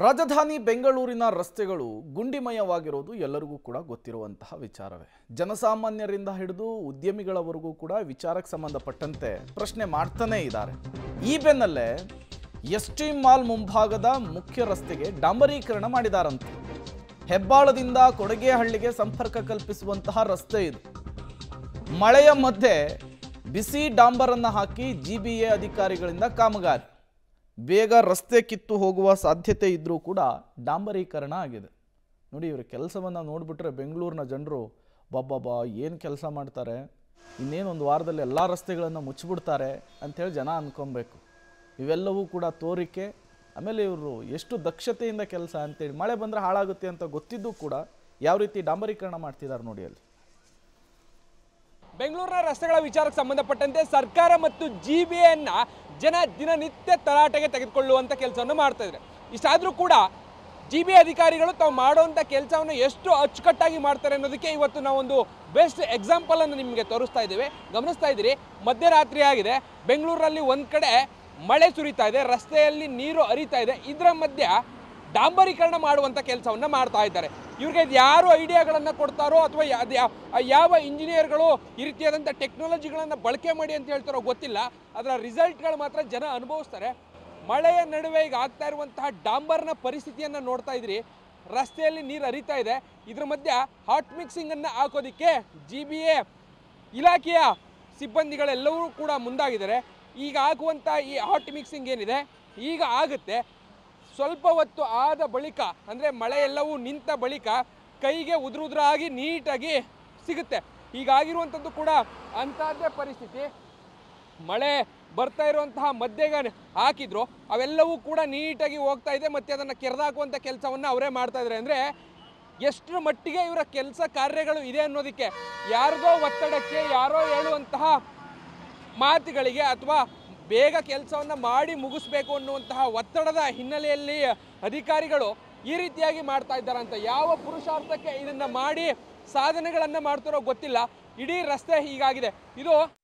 ರಾಜಧಾನಿ ಬೆಂಗಳೂರಿನ ರಸ್ತೆಗಳು ಗುಂಡಿಮಯವಾಗಿರುವುದು ಎಲ್ಲರಿಗೂ ಕೂಡ ಗೊತ್ತಿರುವಂತಹ ವಿಚಾರವೇ. ಜನಸಾಮಾನ್ಯರಿಂದ ಹಿಡಿದು ಉದ್ಯಮಿಗಳವರೆಗೂ ಕೂಡ ವಿಚಾರಕ್ಕೆ ಸಂಬಂಧಪಟ್ಟಂತೆ ಪ್ರಶ್ನೆ ಮಾಡ್ತಾನೇ ಇದ್ದಾರೆ. ಈ ಬೆನ್ನಲ್ಲೇ ಎಸ್ಟಿ ಮಾಲ್ ಮುಂಭಾಗದ ಮುಖ್ಯ ರಸ್ತೆಗೆ ಡಾಂಬರೀಕರಣ ಮಾಡಿದಾರಂತೆ. ಹೆಬ್ಬಾಳದಿಂದ ಕೊಡಗೇಹಳ್ಳಿಗೆ ಸಂಪರ್ಕ ಕಲ್ಪಿಸುವಂತಹ ರಸ್ತೆ ಇದು. ಮಳೆಯ ಮಧ್ಯೆ ಬಿಸಿ ಡಾಂಬರನ್ನು ಹಾಕಿ ಜಿಬಿಎ ಅಧಿಕಾರಿಗಳಿಂದ ಕಾಮಗಾರಿ. ಬೇಗ ರಸ್ತೆ ಕಿತ್ತು ಹೋಗುವ ಸಾಧ್ಯತೆ ಇದ್ರೂ ಕೂಡ ಡಾಂಬರೀಕರಣ ಆಗಿದೆ. ನೋಡಿ, ಇವರ ಕೆಲಸವನ್ನು ನೋಡಿಬಿಟ್ರೆ ಬೆಂಗಳೂರಿನ ಜನರು ಬಾಬಾ ಏನು ಕೆಲಸ ಮಾಡ್ತಾರೆ, ಇನ್ನೇನೊಂದು ವಾರದಲ್ಲಿ ಎಲ್ಲ ರಸ್ತೆಗಳನ್ನು ಮುಚ್ಚಿಬಿಡ್ತಾರೆ ಅಂಥೇಳಿ ಜನ ಅಂದ್ಕೊಬೇಕು. ಇವೆಲ್ಲವೂ ಕೂಡ ತೋರಿಕೆ. ಆಮೇಲೆ ಇವರು ಎಷ್ಟು ದಕ್ಷತೆಯಿಂದ ಕೆಲಸ ಅಂತೇಳಿ, ಮಳೆ ಬಂದರೆ ಹಾಳಾಗುತ್ತೆ ಅಂತ ಗೊತ್ತಿದ್ದು ಕೂಡ ಯಾವ ರೀತಿ ಡಾಂಬರೀಕರಣ ಮಾಡ್ತಿದ್ದಾರೆ ನೋಡಿ. ಅಲ್ಲಿ ಬೆಂಗಳೂರಿನ ರಸ್ತೆಗಳ ವಿಚಾರಕ್ಕೆ ಸಂಬಂಧಪಟ್ಟಂತೆ ಸರ್ಕಾರ ಮತ್ತು ಜಿಬಿಎನ್ನ ಜನ ದಿನನಿತ್ಯ ತರಾಟೆಗೆ ತೆಗೆದುಕೊಳ್ಳುವಂಥ ಕೆಲಸವನ್ನು ಮಾಡ್ತಾ ಇದ್ದಾರೆ. ಇಷ್ಟಾದರೂ ಕೂಡ ಜಿಬಿಎ ಅಧಿಕಾರಿಗಳು ತಾವು ಮಾಡುವಂಥ ಕೆಲಸವನ್ನು ಎಷ್ಟು ಅಚ್ಚುಕಟ್ಟಾಗಿ ಮಾಡ್ತಾರೆ ಅನ್ನೋದಕ್ಕೆ ಇವತ್ತು ನಾವೊಂದು ಬೆಸ್ಟ್ ಎಕ್ಸಾಂಪಲನ್ನು ನಿಮಗೆ ತೋರಿಸ್ತಾ ಇದ್ದೇವೆ. ಗಮನಿಸ್ತಾ ಇದ್ದೀರಿ, ಮಧ್ಯರಾತ್ರಿ ಆಗಿದೆ, ಬೆಂಗಳೂರಲ್ಲಿ ಒಂದು ಕಡೆ ಮಳೆ ಸುರಿತಾ ಇದೆ, ರಸ್ತೆಯಲ್ಲಿ ನೀರು ಹರಿತಾ ಇದೆ. ಇದರ ಮಧ್ಯೆ ಡಾಂಬರೀಕರಣ ಮಾಡುವಂಥ ಕೆಲಸವನ್ನು ಮಾಡ್ತಾ ಇದ್ದಾರೆ. ಇವ್ರಿಗೆ ಯಾರು ಐಡಿಯಾಗಳನ್ನು ಕೊಡ್ತಾರೋ ಅಥವಾ ಯಾವ ಇಂಜಿನಿಯರ್ಗಳು ಈ ರೀತಿಯಾದಂಥ ಟೆಕ್ನಾಲಜಿಗಳನ್ನು ಬಳಕೆ ಮಾಡಿ ಅಂತ ಹೇಳ್ತಾರೋ ಗೊತ್ತಿಲ್ಲ. ಅದರ ರಿಸಲ್ಟ್ಗಳು ಮಾತ್ರ ಜನ ಅನುಭವಿಸ್ತಾರೆ. ಮಳೆಯ ನಡುವೆ ಈಗ ಆಗ್ತಾ ಇರುವಂತಹ ಡಾಂಬರ್ನ ಪರಿಸ್ಥಿತಿಯನ್ನು ನೋಡ್ತಾ ಇದ್ರಿ. ರಸ್ತೆಯಲ್ಲಿ ನೀರು ಹರಿತಾ ಇದೆ. ಇದ್ರ ಮಧ್ಯೆ ಹಾಟ್ ಮಿಕ್ಸಿಂಗನ್ನು ಹಾಕೋದಕ್ಕೆ ಜಿಬಿಎ ಇಲಾಖೆಯ ಸಿಬ್ಬಂದಿಗಳೆಲ್ಲರೂ ಕೂಡ ಮುಂದಾಗಿದ್ದಾರೆ. ಈಗ ಹಾಕುವಂಥ ಈ ಹಾಟ್ ಮಿಕ್ಸಿಂಗ್ ಏನಿದೆ ಈಗ ಆಗುತ್ತೆ. ಸ್ವಲ್ಪ ಹೊತ್ತು ಆದ ಬಳಿಕ, ಅಂದರೆ ಮಳೆ ಎಲ್ಲವೂ ನಿಂತ ಬಳಿಕ ಕೈಗೆ ಉದುರಾಗಿ ನೀಟಾಗಿ ಸಿಗುತ್ತೆ. ಹೀಗಾಗಿರುವಂಥದ್ದು ಕೂಡ ಅಂಥದ್ದೇ ಪರಿಸ್ಥಿತಿ. ಮಳೆ ಬರ್ತಾ ಇರುವಂತಹ ಮಧ್ಯೆಗೆ ಹಾಕಿದ್ರು, ಅವೆಲ್ಲವೂ ಕೂಡ ನೀಟಾಗಿ ಹೋಗ್ತಾ ಇದೆ. ಮತ್ತು ಅದನ್ನು ಕೆರೆದಾಕುವಂಥ ಕೆಲಸವನ್ನು ಅವರೇ ಮಾಡ್ತಾ ಇದ್ದಾರೆ. ಅಂದರೆ ಎಷ್ಟರ ಮಟ್ಟಿಗೆ ಇವರ ಕೆಲಸ ಕಾರ್ಯಗಳು ಇದೆ ಅನ್ನೋದಕ್ಕೆ, ಯಾರಿಗೋ ಒತ್ತಡಕ್ಕೆ, ಯಾರೋ ಹೇಳುವಂತಹ ಮಾತುಗಳಿಗೆ ಅಥವಾ ಬೇಗ ಕೆಲಸವನ್ನು ಮಾಡಿ ಮುಗಿಸ್ಬೇಕು ಅನ್ನುವಂತಹ ಒತ್ತಡದ ಹಿನ್ನೆಲೆಯಲ್ಲಿ ಅಧಿಕಾರಿಗಳು ಈ ರೀತಿಯಾಗಿ ಮಾಡ್ತಾ ಇದ್ದಾರೆ ಅಂತ. ಯಾವ ಪುರುಷಾರ್ಥಕ್ಕೆ ಇದನ್ನು ಮಾಡಿ ಸಾಧನೆಗಳನ್ನು ಮಾಡ್ತಾರೋ ಗೊತ್ತಿಲ್ಲ. ಇಡೀ ರಸ್ತೆ ಹೀಗಾಗಿದೆ. ಇದು